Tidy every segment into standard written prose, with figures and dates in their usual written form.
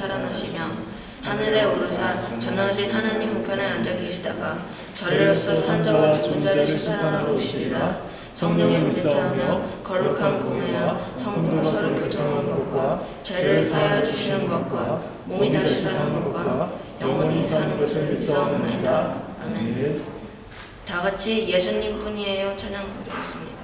살아나시며 하늘에 오르사 전능하신 하나님 우편에 앉아 계시다가 전례로서 산자와 죽은 자를 심판하러 오시리라. 성령을 믿사하며 거룩한 공회와 성도가 서로 교통하는 것과 죄를 사하여 주시는 것과 몸이 다시 사는 것과 영원히 사는 것을 믿사옵나이다. 아멘. 다 같이 예수님 뿐이에요 찬양 부르겠습니다.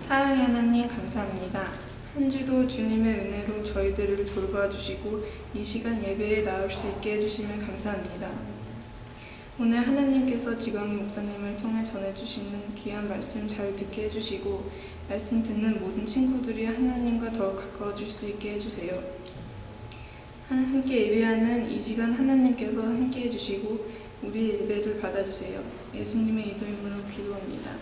사랑의 하나님 감사합니다. 한 주도 주님의 은혜로 저희들을 돌봐주시고 이 시간 예배에 나올 수 있게 해주시면 감사합니다. 오늘 하나님께서 지광희 목사님을 통해 전해주시는 귀한 말씀 잘 듣게 해주시고 말씀 듣는 모든 친구들이 하나님과 더 가까워질 수 있게 해주세요. 함께 예배하는 이 시간 하나님께서 함께 해주시고 우리의 예배를 받아주세요. 예수님의 이름으로 기도합니다.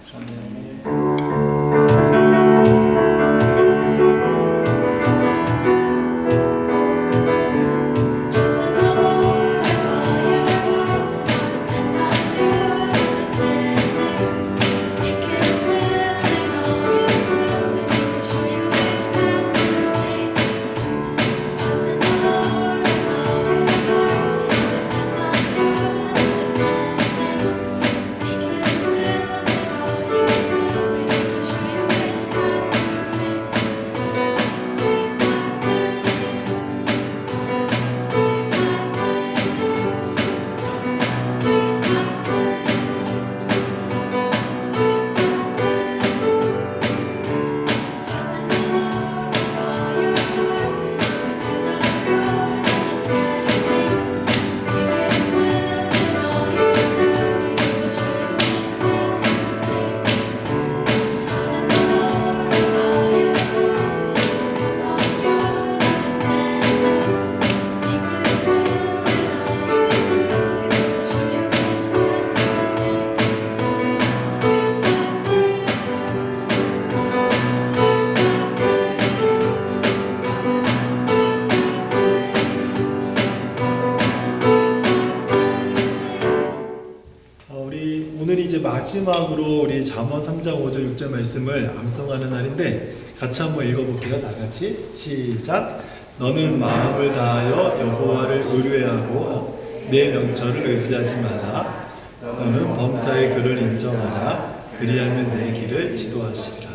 마지막으로 우리 잠언 3장 5절 6절 말씀을 암송하는 날인데 같이 한번 읽어볼게요. 다 같이 시작. 너는 마음을 다하여 여호와를 의뢰하고 내 명철을 의지하지 마라. 너는 범사의 글을 인정하라. 그리하면 내 길을 지도하시리라.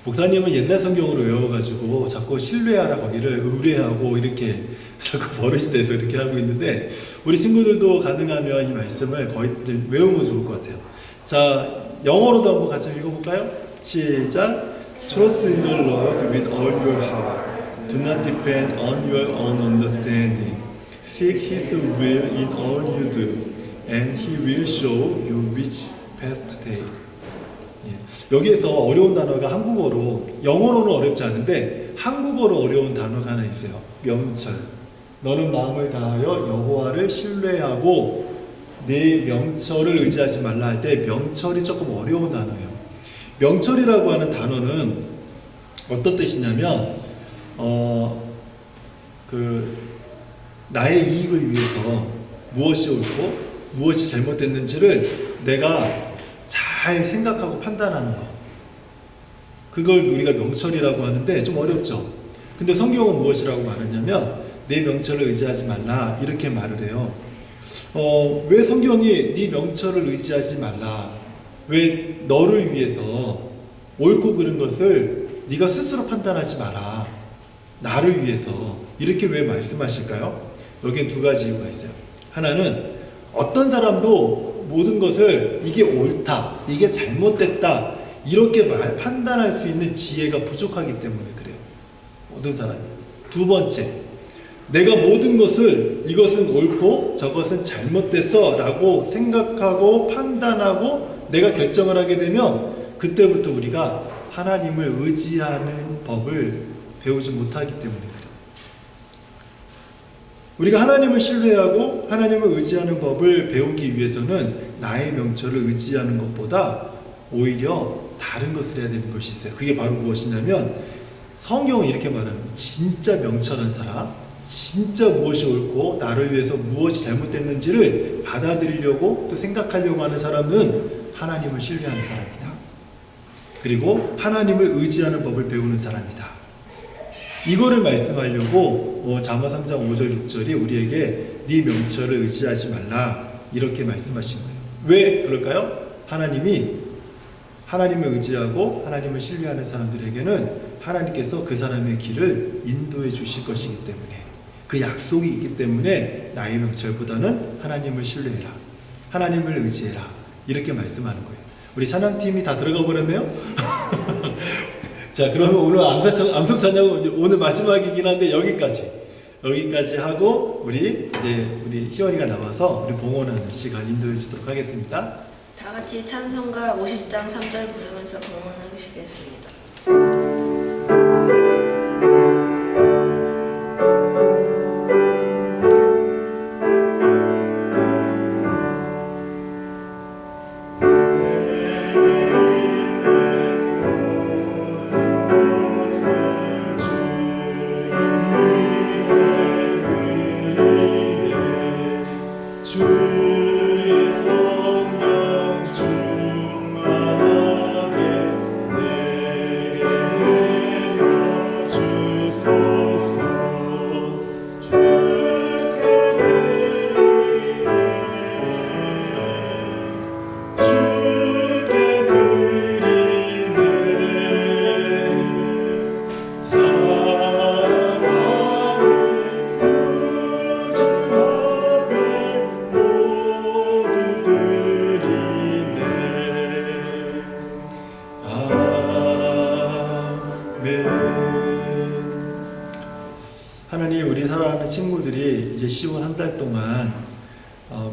목사님은 옛날 성경으로 외워가지고 자꾸 신뢰하라 거기를 의뢰하고 이렇게 자꾸 버릇이 돼서 이렇게 하고 있는데 우리 친구들도 가능하면 이 말씀을 거의 이제 외우면 좋을 것 같아요. 자, 영어로도 한번 같이 읽어볼까요? 시작. Trust in the Lord with all your heart. Do not depend on your own understanding. Seek His will in all you do. and he will show you which path to take. 예. 여기에서 어려운 단어가 한국어로, 영어로는 어렵지 않은데 한국어로 어려운 단어가 하나 있어요. 명철. 너는 마음을 다하여 여호와를 신뢰하고 내 명철을 의지하지 말라 할 때 명철이 조금 어려운 단어예요. 명철이라고 하는 단어는 어떤 뜻이냐면 나의 이익을 위해서 무엇이 옳고 무엇이 잘못됐는지를 내가 잘 생각하고 판단하는 것, 그걸 우리가 명철이라고 하는데 좀 어렵죠. 근데 성경은 무엇이라고 말하냐면 내 명철을 의지하지 말라 이렇게 말을 해요. 왜 성경이 네 명철을 의지하지 말라, 왜 너를 위해서 옳고 그른 것을 네가 스스로 판단하지 마라, 나를 위해서 이렇게 왜 말씀하실까요? 여기엔 두 가지 이유가 있어요. 하나는 어떤 사람도 모든 것을 이게 옳다, 이게 잘못됐다 이렇게 판단할 수 있는 지혜가 부족하기 때문에 그래요. 모든 사람이. 두 번째, 내가 모든 것을 이것은 옳고 저것은 잘못됐어 라고 생각하고 판단하고 내가 결정을 하게 되면 그때부터 우리가 하나님을 의지하는 법을 배우지 못하기 때문에 그래요. 우리가 하나님을 신뢰하고 하나님을 의지하는 법을 배우기 위해서는 나의 명철을 의지하는 것보다 오히려 다른 것을 해야 되는 것이 있어요. 그게 바로 무엇이냐면 성경은 이렇게 말하는 거예요. 진짜 명철한 사람, 진짜 무엇이 옳고 나를 위해서 무엇이 잘못됐는지를 받아들이려고 또 생각하려고 하는 사람은 하나님을 신뢰하는 사람이다. 그리고 하나님을 의지하는 법을 배우는 사람이다. 이거를 말씀하려고 잠언 3장 5절 6절이 우리에게 네 명철을 의지하지 말라 이렇게 말씀하신 거예요. 왜 그럴까요? 하나님을 의지하고 하나님을 신뢰하는 사람들에게는 하나님께서 그 사람의 길을 인도해 주실 것이기 때문에, 그 약속이 있기 때문에 나의 명철보다는 하나님을 신뢰해라, 하나님을 의지해라 이렇게 말씀하는 거예요. 우리 찬양팀이 다 들어가 버렸네요. 자, 그러면 오늘 암송 찬양은 오늘 마지막이긴 한데 여기까지 하고 우리 희원이가 나와서 우리 봉헌하는 시간 인도해 주도록 하겠습니다. 다 같이 찬송가 50장 3절 부르면서 봉헌하시겠습니다. 하나님, 우리 사랑하는 친구들이 이제 시원 한 달 동안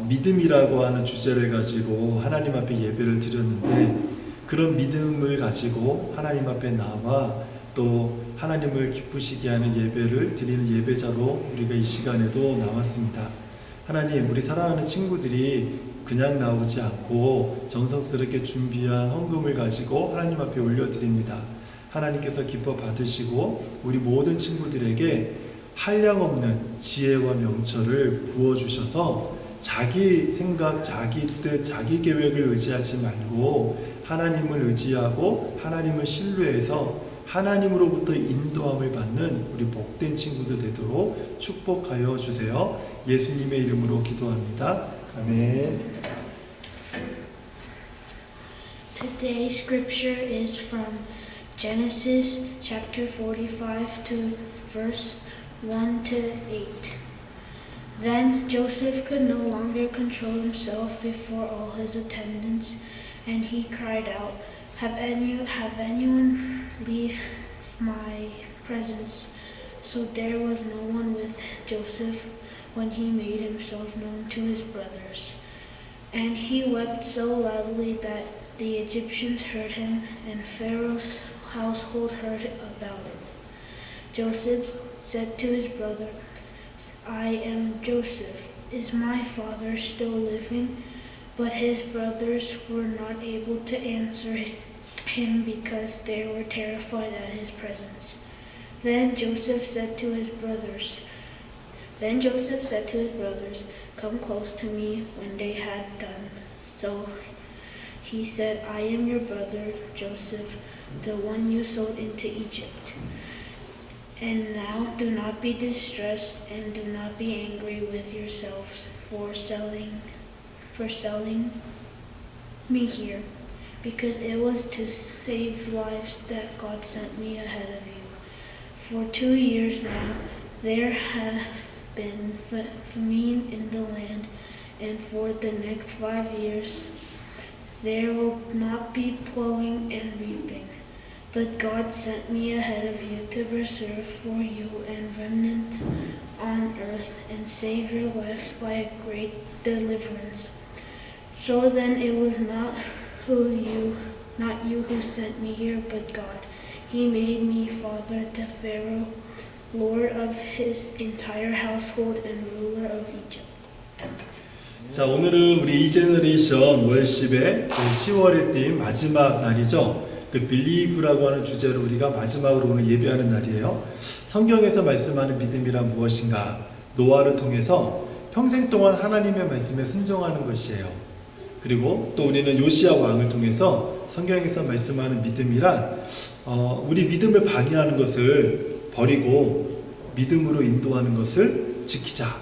믿음이라고 하는 주제를 가지고 하나님 앞에 예배를 드렸는데, 그런 믿음을 가지고 하나님 앞에 나와 또 하나님을 기쁘시게 하는 예배를 드리는 예배자로 우리가 이 시간에도 나왔습니다. 하나님, 우리 사랑하는 친구들이 그냥 나오지 않고 정성스럽게 준비한 헌금을 가지고 하나님 앞에 올려드립니다. 하나님께서 기뻐 받으시고 우리 모든 친구들에게 한량없는 지혜와 명철을 부어주셔서 자기 생각, 자기 뜻, 자기 계획을 의지하지 말고 하나님을 의지하고 하나님을 신뢰해서 하나님으로부터 인도함을 받는 우리 복된 친구들 되도록 축복하여 주세요. 예수님의 이름으로 기도합니다. 아멘. Today's scripture is from Genesis chapter 45 to verse 1 to 8. Then Joseph could no longer control himself before all his attendants, and he cried out, Have anyone leave my presence? So there was no one with Joseph when he made himself known to his brothers. And he wept so loudly that the Egyptians heard him, and Pharaoh's household heard about it. Joseph said to his brothers, I am Joseph. Is my father still living? But his brothers were not able to answer him because they were terrified at his presence. Then Joseph said to his brothers, Come close to me. When they had done so, he said, I am your brother Joseph, the one you sold into Egypt. And now do not be distressed and do not be angry with yourselves for selling me here, because it was to save lives that God sent me ahead of you. For 2 years now there has been famine in the land, and for the next 5 years there will not be plowing and reaping. But God sent me ahead of you to preserve for you a remnant on earth and save your lives by a great deliverance. So then it was not you who sent me here, but God. He made me father to Pharaoh, lord of his entire household and ruler of Egypt. 자, 오늘은 우리 이제너레이션 월십의 10월의 띠 마지막 날이죠. 그 빌리브라고 하는 주제로 우리가 마지막으로 오늘 예배하는 날이에요. 성경에서 말씀하는 믿음이란 무엇인가? 노아를 통해서 평생 동안 하나님의 말씀에 순종하는 것이에요. 그리고 또 우리는 요시야 왕을 통해서 성경에서 말씀하는 믿음이란 우리 믿음을 방해하는 것을 버리고 믿음으로 인도하는 것을 지키자,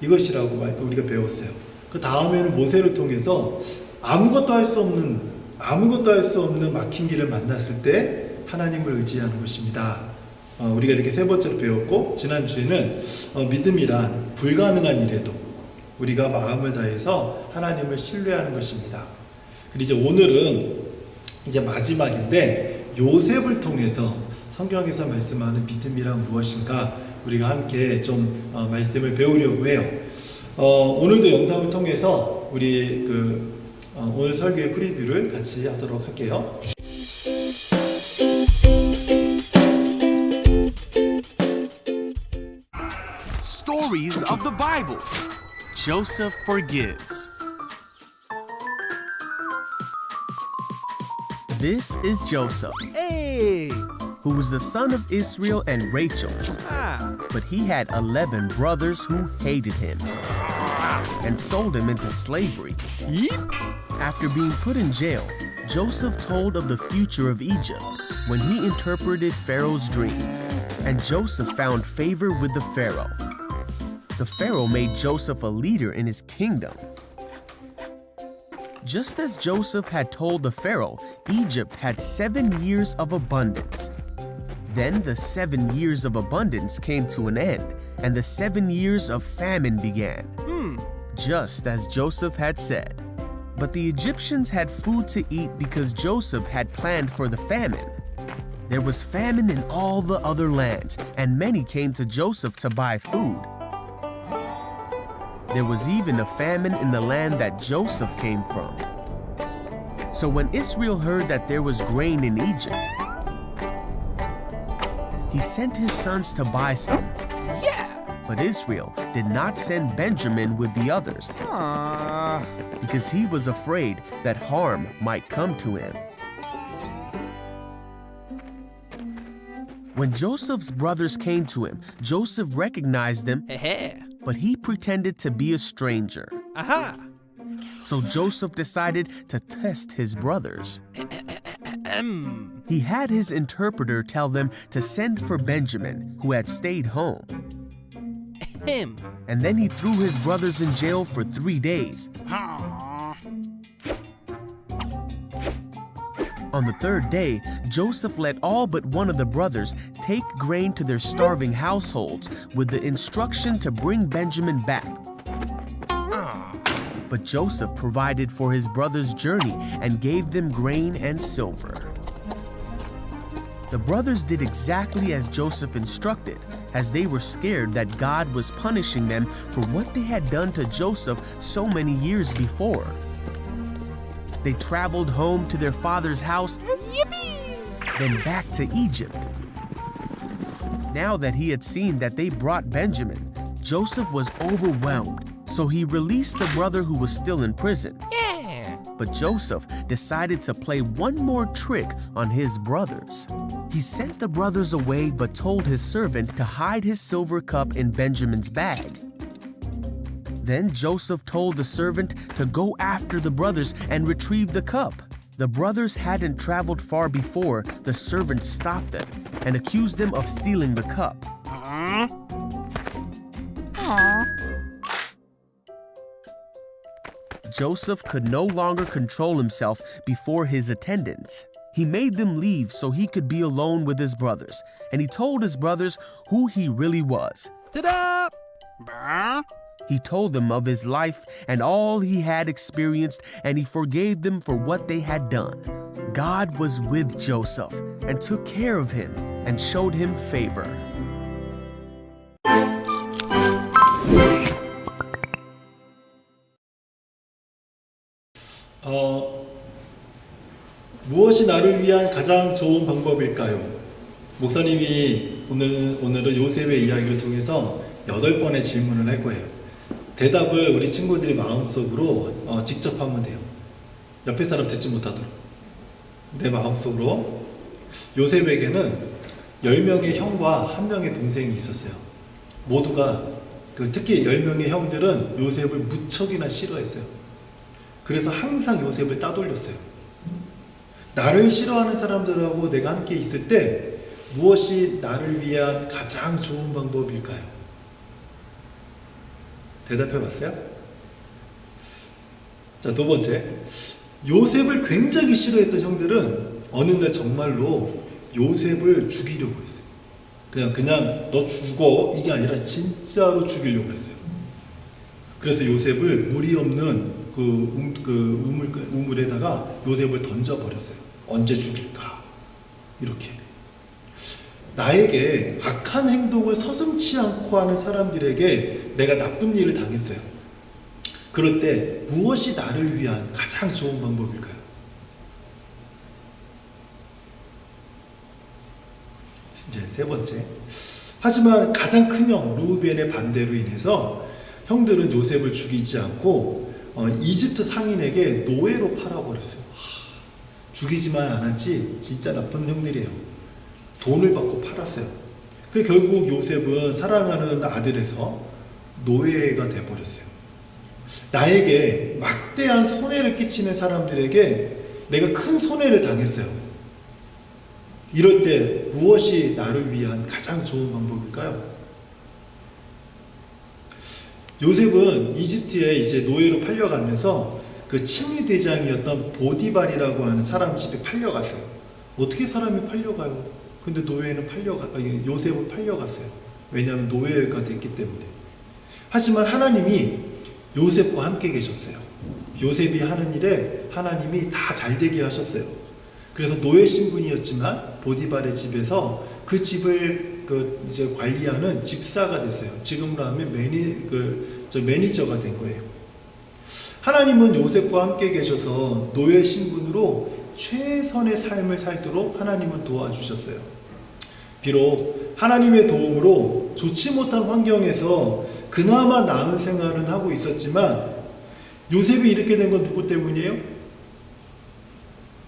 이것이라고 우리가 배웠어요. 그 다음에는 모세를 통해서 아무것도 할 수 없는 막힌 길을 만났을 때 하나님을 의지하는 것입니다. 우리가 이렇게 세 번째로 배웠고, 지난주에는 믿음이란 불가능한 일에도 우리가 마음을 다해서 하나님을 신뢰하는 것입니다. 그리고 이제 오늘은 이제 마지막인데, 요셉을 통해서 성경에서 말씀하는 믿음이란 무엇인가 우리가 함께 좀 말씀을 배우려고 해요. 오늘도 영상을 통해서 우리 오늘 설교의 프리뷰를 같이 하도록 할게요. Stories of the Bible. Joseph Forgives. This is Joseph. Hey! Who was the son of Israel and Rachel. But he had 11 brothers who hated him and sold him into slavery. After being put in jail, Joseph told of the future of Egypt when he interpreted Pharaoh's dreams, and Joseph found favor with the Pharaoh. The Pharaoh made Joseph a leader in his kingdom. Just as Joseph had told the Pharaoh, Egypt had 7 years of abundance. Then the 7 years of abundance came to an end, and the 7 years of famine began. Just as Joseph had said. But the Egyptians had food to eat because Joseph had planned for the famine. There was famine in all the other lands, and many came to Joseph to buy food. There was even a famine in the land that Joseph came from. So when Israel heard that there was grain in Egypt, he sent his sons to buy some. But Israel did not send Benjamin with the others because he was afraid that harm might come to him. When Joseph's brothers came to him, Joseph recognized them, but he pretended to be a stranger. So Joseph decided to test his brothers. He had his interpreter tell them to send for Benjamin, who had stayed home. And then he threw his brothers in jail for 3 days. On the 3rd day, Joseph let all but one of the brothers take grain to their starving households with the instruction to bring Benjamin back. But Joseph provided for his brothers' journey and gave them grain and silver. The brothers did exactly as Joseph instructed, as they were scared that God was punishing them for what they had done to Joseph so many years before. they traveled home to their father's house, then back to Egypt. Now that he had seen that they brought Benjamin, Joseph was overwhelmed, so he released the brother who was still in prison. But Joseph decided to play one more trick on his brothers. He sent the brothers away but told his servant to hide his silver cup in Benjamin's bag. Then Joseph told the servant to go after the brothers and retrieve the cup. The brothers hadn't traveled far before the servant stopped them and accused them of stealing the cup. Joseph could no longer control himself before his attendants. He made them leave so he could be alone with his brothers, and he told his brothers who he really was. Ta-da! He told them of his life and all he had experienced, and he forgave them for what they had done. God was with Joseph and took care of him and showed him favor. 무엇이 나를 위한 가장 좋은 방법일까요? 목사님이 오늘은 요셉의 이야기를 통해서 8번의 질문을 할 거예요. 대답을 우리 친구들이 마음속으로 직접 하면 돼요. 옆에 사람 듣지 못하도록. 내 마음속으로. 요셉에게는 10명의 형과 1명의 동생이 있었어요. 모두가 특히 10명의 형들은 요셉을 무척이나 싫어했어요. 그래서 항상 요셉을 따돌렸어요. 나를 싫어하는 사람들하고 내가 함께 있을 때 무엇이 나를 위한 가장 좋은 방법일까요? 대답해 봤어요? 자, 2번째. 요셉을 굉장히 싫어했던 형들은 어느 날 정말로 요셉을 죽이려고 했어요. 그냥 너 죽어 이게 아니라 진짜로 죽이려고 했어요. 그래서 요셉을 물이 없는 우물에다가 요셉을 던져버렸어요. 언제 죽일까? 이렇게. 나에게 악한 행동을 서슴지 않고 하는 사람들에게 내가 나쁜 일을 당했어요. 그럴 때 무엇이 나를 위한 가장 좋은 방법일까요? 이제 3번째. 하지만 가장 큰 형 루벤의 반대로 인해서 형들은 요셉을 죽이지 않고 이집트 상인에게 노예로 팔아버렸어요. 죽이지만 않았지 진짜 나쁜 형들이에요. 돈을 받고 팔았어요. 결국 요셉은 사랑하는 아들에서 노예가 돼버렸어요. 나에게 막대한 손해를 끼치는 사람들에게 내가 큰 손해를 당했어요. 이럴 때 무엇이 나를 위한 가장 좋은 방법일까요? 요셉은 이집트에 이제 노예로 팔려가면서 그 친위 대장이었던 보디발이라고 하는 사람 집에 팔려갔어요. 어떻게 사람이 팔려가요? 근데 요셉은 팔려갔어요. 왜냐하면 노예가 됐기 때문에. 하지만 하나님이 요셉과 함께 계셨어요. 요셉이 하는 일에 하나님이 다 잘되게 하셨어요. 그래서 노예 신분이었지만 보디발의 집에서 그 집을 이제 관리하는 집사가 됐어요. 지금으로 하면 매니저가 된 거예요. 하나님은 요셉과 함께 계셔서 노예 신분으로 최선의 삶을 살도록 하나님은 도와주셨어요. 비록 하나님의 도움으로 좋지 못한 환경에서 그나마 나은 생활은 하고 있었지만 요셉이 이렇게 된 건 누구 때문이에요?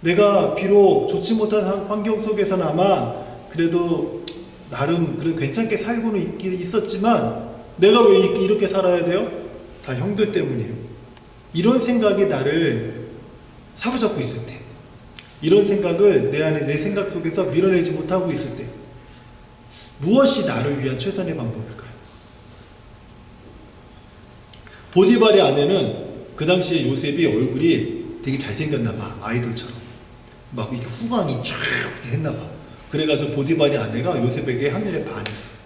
내가 비록 좋지 못한 환경 속에서나마 그래도 나름 괜찮게 살고는 있었지만 내가 왜 이렇게 살아야 돼요? 다 형들 때문이에요. 이런 생각이 나를 사로잡고 있을 때, 이런 생각을 내 안에 내 생각 속에서 밀어내지 못하고 있을 때 무엇이 나를 위한 최선의 방법일까요? 보디발의 아내는 그 당시에 요셉이 얼굴이 되게 잘생겼나 봐. 아이돌처럼 막 이렇게 후광이 쫙 했나 봐. 그래가지고 보디발의 아내가 요셉에게 한눈에 반했어.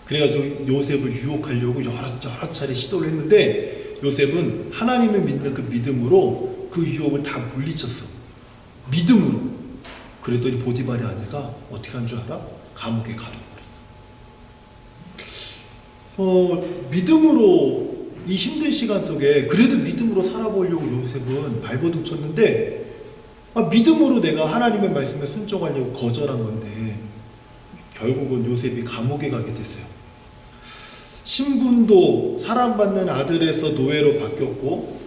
그래가지고 요셉을 유혹하려고 여러 차례 시도를 했는데 요셉은 하나님을 믿는 그 믿음으로 그 유혹을 다 물리쳤어. 믿음으로. 그랬더니 보디발의 아내가 어떻게 한 줄 알아? 감옥에 가둬버렸어. 믿음으로 이 힘든 시간 속에 그래도 믿음으로 살아보려고 요셉은 발버둥 쳤는데 믿음으로 내가 하나님의 말씀에 순종하려고 거절한 건데 결국은 요셉이 감옥에 가게 됐어요. 신분도 사랑받는 아들에서 노예로 바뀌었고,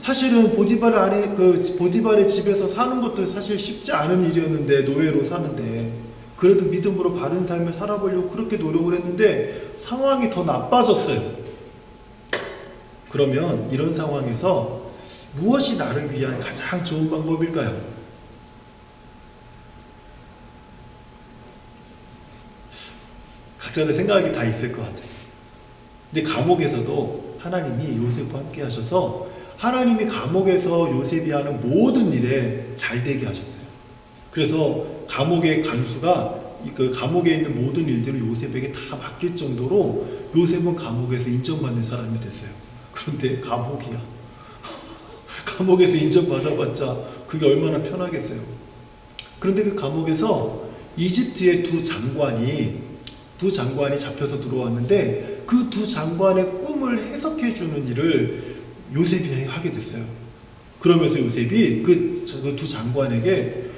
사실은 보디발의 집에서 사는 것도 사실 쉽지 않은 일이었는데, 노예로 사는데 그래도 믿음으로 바른 삶을 살아보려고 그렇게 노력을 했는데 상황이 더 나빠졌어요. 그러면 이런 상황에서 무엇이 나를 위한 가장 좋은 방법일까요? 각자의 생각이 다 있을 것 같아요. 근데 감옥에서도 하나님이 요셉과 함께 하셔서 하나님이 감옥에서 요셉이 하는 모든 일에 잘 되게 하셨어요. 그래서 감옥의 간수가 그 감옥에 있는 모든 일들을 요셉에게 다 맡길 정도로 요셉은 감옥에서 인정받는 사람이 됐어요. 그런데 감옥이야. 감옥에서 인정받아봤자 그게 얼마나 편하겠어요. 그런데 그 감옥에서 이집트의 두 장관이 잡혀서 들어왔는데 그 두 장관의 꿈을 해석해주는 일을 요셉이 하게 됐어요. 그러면서 요셉이 그 두 장관에게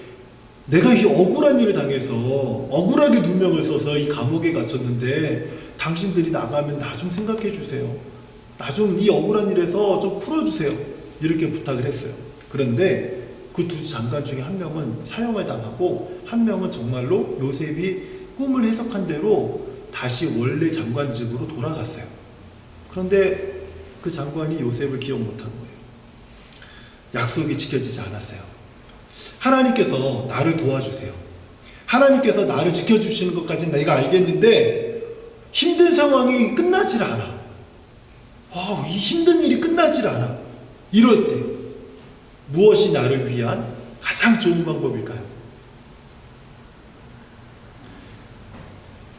내가 이 억울한 일을 당해서 억울하게 누명을 써서 이 감옥에 갇혔는데 당신들이 나가면 나 좀 생각해 주세요. 나 좀 이 억울한 일에서 좀 풀어주세요. 이렇게 부탁을 했어요. 그런데 그 두 장관 중에 한 명은 사형을 당하고 한 명은 정말로 요셉이 꿈을 해석한 대로 다시 원래 장관직으로 돌아갔어요. 그런데 그 장관이 요셉을 기억 못한 거예요. 약속이 지켜지지 않았어요. 하나님께서 나를 도와주세요. 하나님께서 나를 지켜주시는 것까지는 내가 알겠는데 힘든 상황이 끝나질 않아. 이 힘든 일이 끝나질 않아. 이럴 때 무엇이 나를 위한 가장 좋은 방법일까요?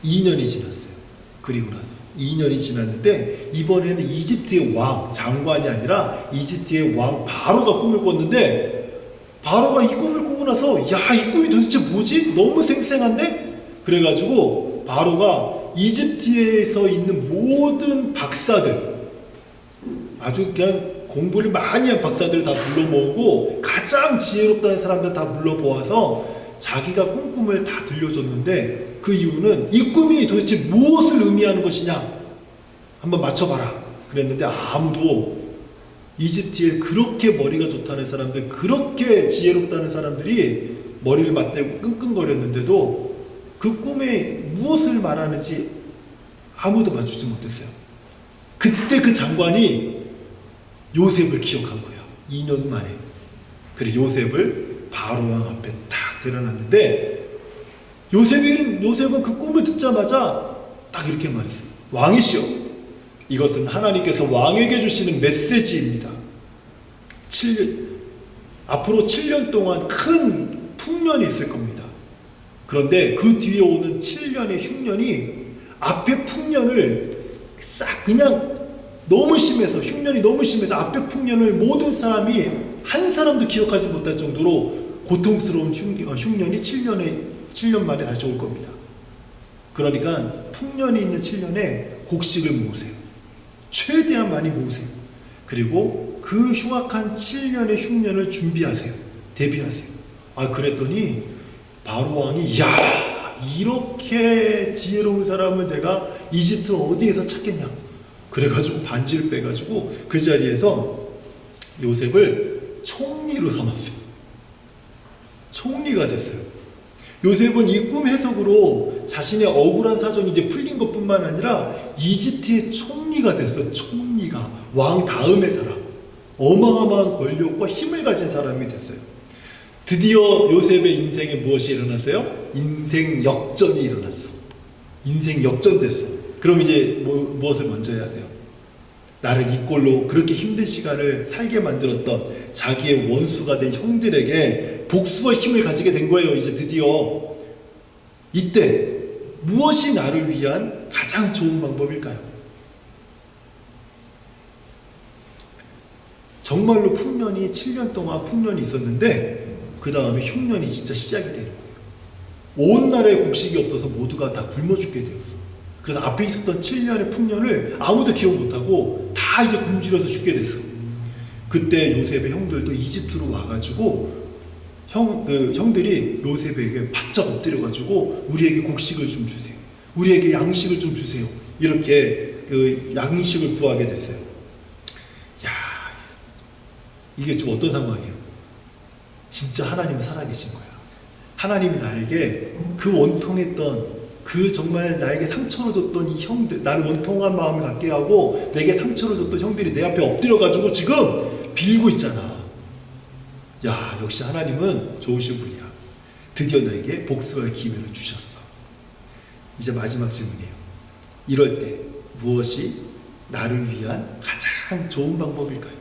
2년이 지났어요. 그리고 나서 2년이 지났는데 이번에는 이집트의 왕, 장관이 아니라 이집트의 왕 바로가 꿈을 꿨는데 바로가 이 꿈을 꾸고 나서 이 꿈이 도대체 뭐지? 너무 생생한데? 그래가지고 바로가 이집트에서 있는 모든 박사들, 아주 그냥 공부를 많이 한 박사들 다 불러 모으고 가장 지혜롭다는 사람들 다 불러 모아서 자기가 꾼 꿈을 다 들려줬는데 그 이유는 이 꿈이 도대체 무엇을 의미하는 것이냐 한번 맞춰봐라 그랬는데 아무도 이집트에 그렇게 머리가 좋다는 사람들, 그렇게 지혜롭다는 사람들이 머리를 맞대고 끙끙거렸는데도 그 꿈에 무엇을 말하는지 아무도 맞추지 못했어요. 그때 그 장관이 요셉을 기억한 거예요. 2년 만에. 그래 요셉을 바로왕 앞에 딱 데려놨는데 요셉은 그 꿈을 듣자마자 딱 이렇게 말했어요. 왕이시여, 이것은 하나님께서 왕에게 주시는 메시지입니다. 앞으로 7년 동안 큰 풍년이 있을 겁니다. 그런데 그 뒤에 오는 7년의 흉년이 앞에 풍년을 싹 그냥 너무 심해서 흉년이 너무 심해서 앞에 풍년을 모든 사람이 한 사람도 기억하지 못할 정도로 고통스러운 흉년이 7년 만에 다시 올 겁니다. 그러니까 풍년이 있는 7년에 곡식을 모으세요. 최대한 많이 모으세요. 그리고 그 흉악한 7년의 흉년을 준비하세요. 대비하세요. 그랬더니 바로 왕이 이렇게 지혜로운 사람을 내가 이집트 어디에서 찾겠냐. 그래가지고 반지를 빼가지고 그 자리에서 요셉을 총리로 삼았어요. 총리가 됐어요. 요셉은 이 꿈 해석으로 자신의 억울한 사정이 이제 풀린 것뿐만 아니라 이집트의 총리가 됐어요. 총리가 왕 다음의 사람, 어마어마한 권력과 힘을 가진 사람이 됐어요. 드디어 요셉의 인생에 무엇이 일어났어요? 인생 역전이 일어났어. 인생 역전됐어. 그럼 이제 무엇을 먼저 해야 돼요? 나를 이 꼴로 그렇게 힘든 시간을 살게 만들었던 자기의 원수가 된 형들에게 복수의 힘을 가지게 된 거예요. 이제 드디어. 이때 무엇이 나를 위한 가장 좋은 방법일까요? 정말로 풍년이 7년 동안 풍년이 있었는데 그 다음에 흉년이 진짜 시작이 되는 거예요. 온 나라에 곡식이 없어서 모두가 다 굶어 죽게 되었어. 그래서 앞에 있었던 7년의 풍년을 아무도 기억 못하고 다 이제 굶주려서 죽게 됐어. 그때 요셉의 형들도 이집트로 와가지고 형들이 요셉에게 바짝 엎드려가지고 우리에게 곡식을 좀 주세요. 우리에게 양식을 좀 주세요. 이렇게 그 양식을 구하게 됐어요. 야, 이게 좀 어떤 상황이에요? 진짜 하나님은 살아계신 거야. 하나님이 나에게 그 원통했던 그 정말 나에게 상처를 줬던 이 형들, 나를 원통한 마음을 갖게 하고 내게 상처를 줬던 형들이 내 앞에 엎드려가지고 지금 빌고 있잖아. 야, 역시 하나님은 좋으신 분이야. 드디어 너에게 복수할 기회를 주셨어. 이제 마지막 질문이에요. 이럴 때 무엇이 나를 위한 가장 좋은 방법일까요?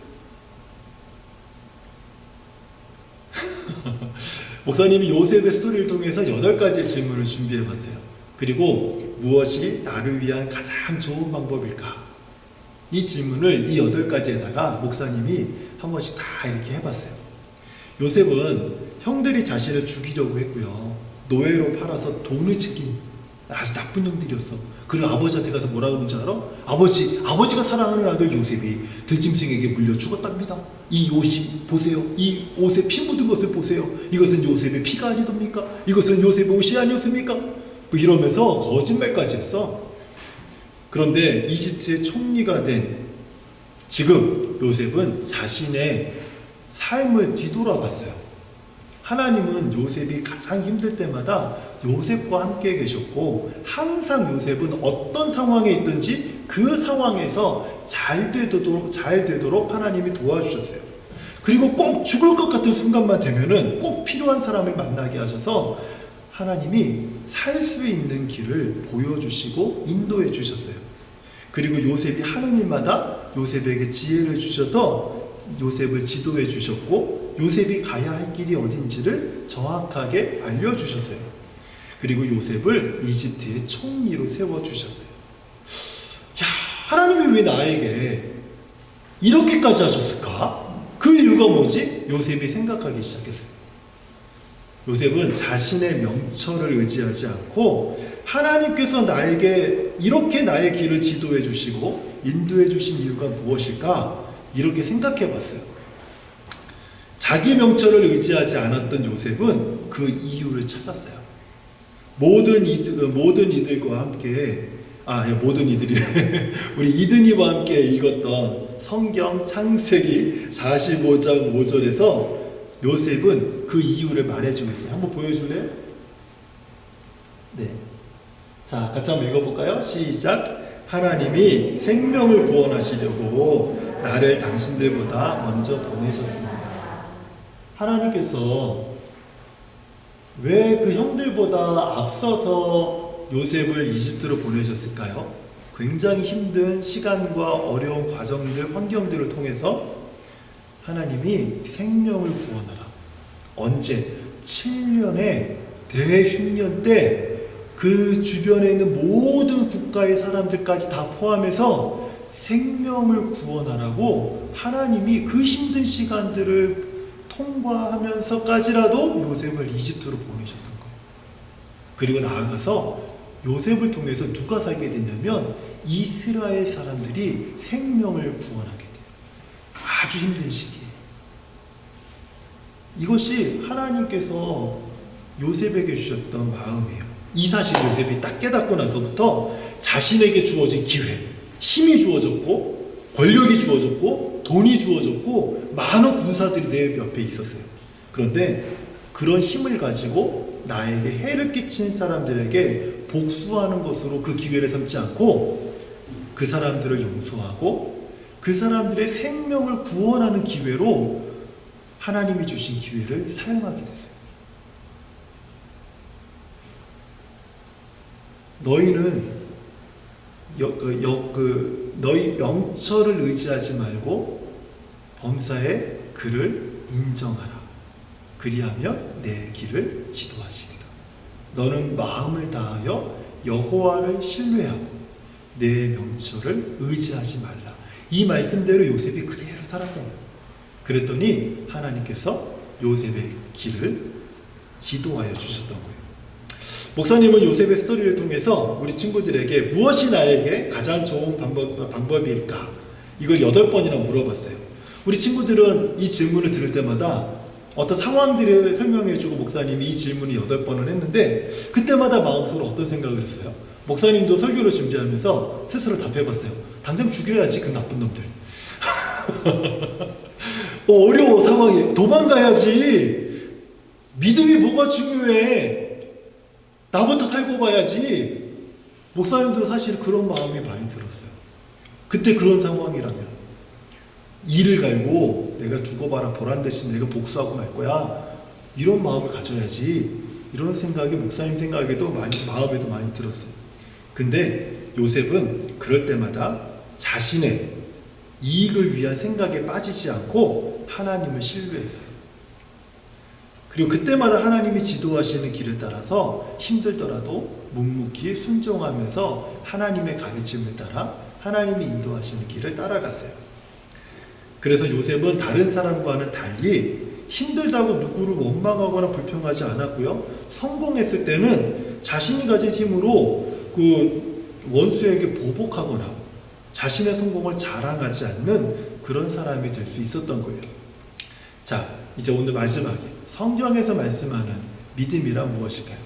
목사님이 요셉의 스토리를 통해서 8가지의 질문을 준비해봤어요. 그리고 무엇이 나를 위한 가장 좋은 방법일까? 이 질문을 이 8가지에다가 목사님이 한 번씩 다 이렇게 해봤어요. 요셉은 형들이 자신을 죽이려고 했고요. 노예로 팔아서 돈을 챙긴 아주 나쁜 형들이었어. 그리고 아버지한테 가서 뭐라고 그런지 알아? 아버지가 사랑하는 아들 요셉이 들짐승에게 물려 죽었답니다. 이 옷이 보세요. 이 옷에 피 묻은 것을 보세요. 이것은 요셉의 피가 아니답니까? 이것은 요셉의 옷이 아니었습니까? 뭐 이러면서 거짓말까지 했어. 그런데 이집트의 총리가 된 지금 요셉은 자신의 삶을 뒤돌아봤어요. 하나님은 요셉이 가장 힘들 때마다 요셉과 함께 계셨고 항상 요셉은 어떤 상황에 있든지 그 상황에서 잘 되도록 하나님이 도와주셨어요. 그리고 꼭 죽을 것 같은 순간만 되면은 꼭 필요한 사람을 만나게 하셔서 하나님이 살 수 있는 길을 보여주시고 인도해 주셨어요. 그리고 요셉이 하는 일마다 요셉에게 지혜를 주셔서 요셉을 지도해 주셨고 요셉이 가야 할 길이 어딘지를 정확하게 알려주셨어요. 그리고 요셉을 이집트의 총리로 세워주셨어요. 야, 하나님이 왜 나에게 이렇게까지 하셨을까? 그 이유가 뭐지? 요셉이 생각하기 시작했어요. 요셉은 자신의 명철을 의지하지 않고 하나님께서 나에게 이렇게 나의 길을 지도해 주시고 인도해 주신 이유가 무엇일까? 이렇게 생각해 봤어요. 자기 명철을 의지하지 않았던 요셉은 그 이유를 찾았어요. 모든 이들과 함께 모든 이들이 우리 이든이와 함께 읽었던 성경 창세기 45장 5절에서 요셉은 그 이유를 말해주고 있어요. 한번 보여줄래요? 네. 자, 같이 한번 읽어볼까요? 시작. 하나님이 생명을 구원하시려고 나를 당신들보다 먼저 보내셨습니다. 하나님께서 왜 그 형들보다 앞서서 요셉을 이집트로 보내셨을까요? 굉장히 힘든 시간과 어려운 과정들, 환경들을 통해서 하나님이 생명을 구원하라. 언제? 7년의 대흉년 때 그 주변에 있는 모든 국가의 사람들까지 다 포함해서 생명을 구원하라고 하나님이 그 힘든 시간들을 통과하면서까지라도 요셉을 이집트로 보내셨던 거예요. 그리고 나아가서 요셉을 통해서 누가 살게 됐냐면 이스라엘 사람들이 생명을 구원하게 돼요. 아주 힘든 시기에. 이것이 하나님께서 요셉에게 주셨던 마음이에요. 이 사실 요셉이 딱 깨닫고 나서부터 자신에게 주어진 기회, 힘이 주어졌고 권력이 주어졌고 돈이 주어졌고 많은 군사들이 내 옆에 있었어요. 그런데 그런 힘을 가지고 나에게 해를 끼친 사람들에게 복수하는 것으로 그 기회를 삼지 않고 그 사람들을 용서하고 그 사람들의 생명을 구원하는 기회로 하나님이 주신 기회를 사용하게 됐어요. 너희는 너희 명철을 의지하지 말고 범사의 그를 인정하라. 그리하면 내 길을 지도하시리라. 너는 마음을 다하여 여호와를 신뢰하고 내 명철을 의지하지 말라. 이 말씀대로 요셉이 그대로 살았던 거예요. 그랬더니 하나님께서 요셉의 길을 지도하여 주셨던 거예요. 목사님은 요셉의 스토리를 통해서 우리 친구들에게 무엇이 나에게 가장 좋은 방법일까? 이걸 8번이나 물어봤어요. 우리 친구들은 이 질문을 들을 때마다 어떤 상황들을 설명해주고 목사님이 이 질문을 8번을 했는데 그때마다 마음속으로 어떤 생각을 했어요? 목사님도 설교를 준비하면서 스스로 답해봤어요. 당장 죽여야지 그 나쁜 놈들. 어려워 상황이. 도망가야지. 믿음이 뭐가 중요해. 나부터 살고 봐야지. 목사님도 사실 그런 마음이 많이 들었어요. 그때 그런 상황이라면 이를 갈고 내가 두고 봐라 보란듯이 내가 복수하고 말 거야. 이런 마음을 가져야지. 이런 생각이 목사님 생각에도 마음에도 많이 들었어요. 근데 요셉은 그럴 때마다 자신의 이익을 위한 생각에 빠지지 않고 하나님을 신뢰했어요. 그리고 그때마다 하나님이 지도하시는 길을 따라서 힘들더라도 묵묵히 순종하면서 하나님의 가르침을 따라 하나님이 인도하시는 길을 따라갔어요. 그래서 요셉은 다른 사람과는 달리 힘들다고 누구를 원망하거나 불평하지 않았고요. 성공했을 때는 자신이 가진 힘으로 그 원수에게 보복하거나 자신의 성공을 자랑하지 않는 그런 사람이 될 수 있었던 거예요. 자, 이제 오늘 마지막에 성경에서 말씀하는 믿음이란 무엇일까요?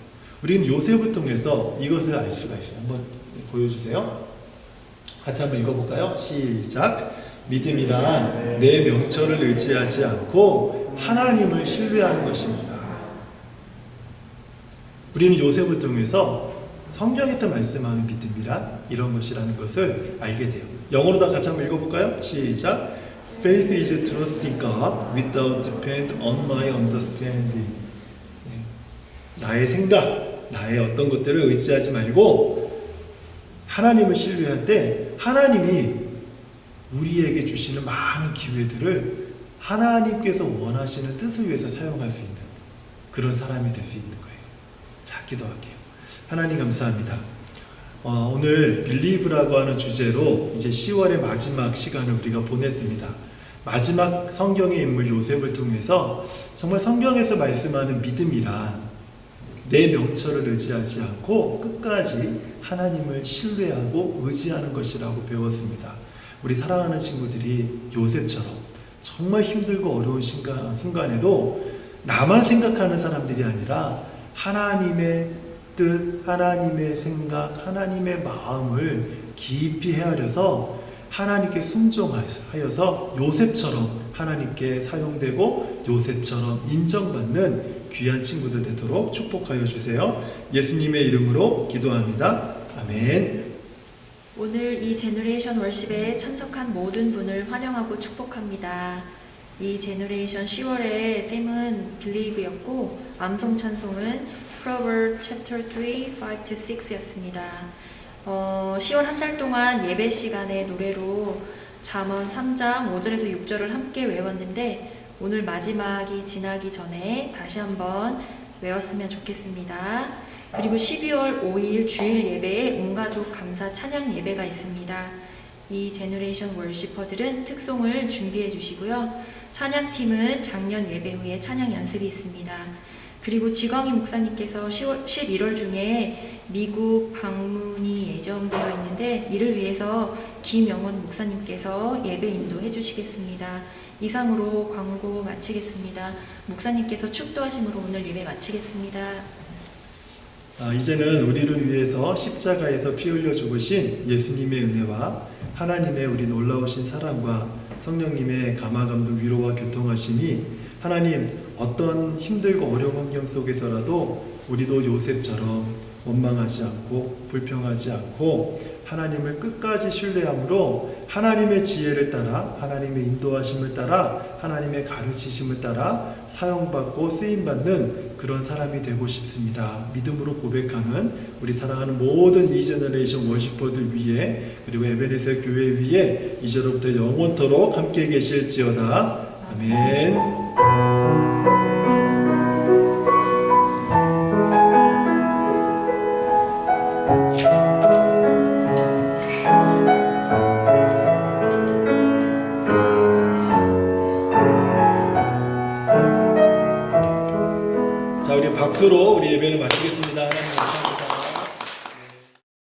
우리는 요셉을 통해서 이것을 알 수가 있어요. 한번 보여주세요. 같이 한번 읽어볼까요? 시작. 믿음이란 내 명철을 의지하지 않고 하나님을 신뢰하는 것입니다. 우리는 요셉을 통해서 성경에서 말씀하는 믿음이란 이런 것이라는 것을 알게 돼요. 영어로 다 같이 한번 읽어볼까요? 시작. Faith is trusting God without depend on my understanding. 나의 생각, 나의 어떤 것들을 의지하지 말고 하나님을 신뢰할 때 하나님이 우리에게 주시는 많은 기회들을 하나님께서 원하시는 뜻을 위해서 사용할 수 있는 그런 사람이 될 수 있는 거예요. 자, 기도할게요. 하나님 감사합니다. 오늘 Believe라고 하는 주제로 이제 10월의 마지막 시간을 우리가 보냈습니다. 마지막 성경의 인물 요셉을 통해서 정말 성경에서 말씀하는 믿음이란 내 명철을 의지하지 않고 끝까지 하나님을 신뢰하고 의지하는 것이라고 배웠습니다. 우리 사랑하는 친구들이 요셉처럼 정말 힘들고 어려운 순간에도 나만 생각하는 사람들이 아니라 하나님의 뜻, 하나님의 생각, 하나님의 마음을 깊이 헤아려서 하나님께 순종하여서 요셉처럼 하나님께 사용되고 요셉처럼 인정받는 귀한 친구들 되도록 축복하여 주세요. 예수님의 이름으로 기도합니다. 아멘. 오늘 이 제너레이션 월십에 참석한 모든 분을 환영하고 축복합니다. 이 제너레이션 10월의 템은 Believe였고 암송 찬송은 Proverbs chapter 3, 5-6였습니다. 10월 한 달 동안 예배 시간에 노래로 잠언 3장 5절에서 6절을 함께 외웠는데 오늘 마지막이 지나기 전에 다시 한번 외웠으면 좋겠습니다. 그리고 12월 5일 주일 예배에 온가족 감사 찬양 예배가 있습니다. 이 제너레이션 월시퍼들은 특송을 준비해 주시고요. 찬양팀은 작년 예배 후에 찬양 연습이 있습니다. 그리고 지광희 목사님께서 11월 중에 미국 방문이 예정되어 있는데 이를 위해서 김영원 목사님께서 예배 인도해 주시겠습니다. 이상으로 광고 마치겠습니다. 목사님께서 축도하심으로 오늘 예배 마치겠습니다. 이제는 우리를 위해서 십자가에서 피 흘려 죽으신 예수님의 은혜와 하나님의 우리 놀라우신 사랑과 성령님의 감화감동 위로와 교통하심이 하나님 어떤 힘들고 어려운 환경 속에서라도 우리도 요셉처럼 원망하지 않고 불평하지 않고 하나님을 끝까지 신뢰함으로 하나님의 지혜를 따라 하나님의 인도하심을 따라 하나님의 가르치심을 따라 사용받고 쓰임받는 그런 사람이 되고 싶습니다. 믿음으로 고백하는 우리 사랑하는 모든 이 제너레이션 워시퍼들 위해 그리고 에베네셀 교회 위에 이제로부터 영원토록 함께 계실지어다. 아멘. 박수로 우리 예배를 마치겠습니다. 하나님 감사합니다.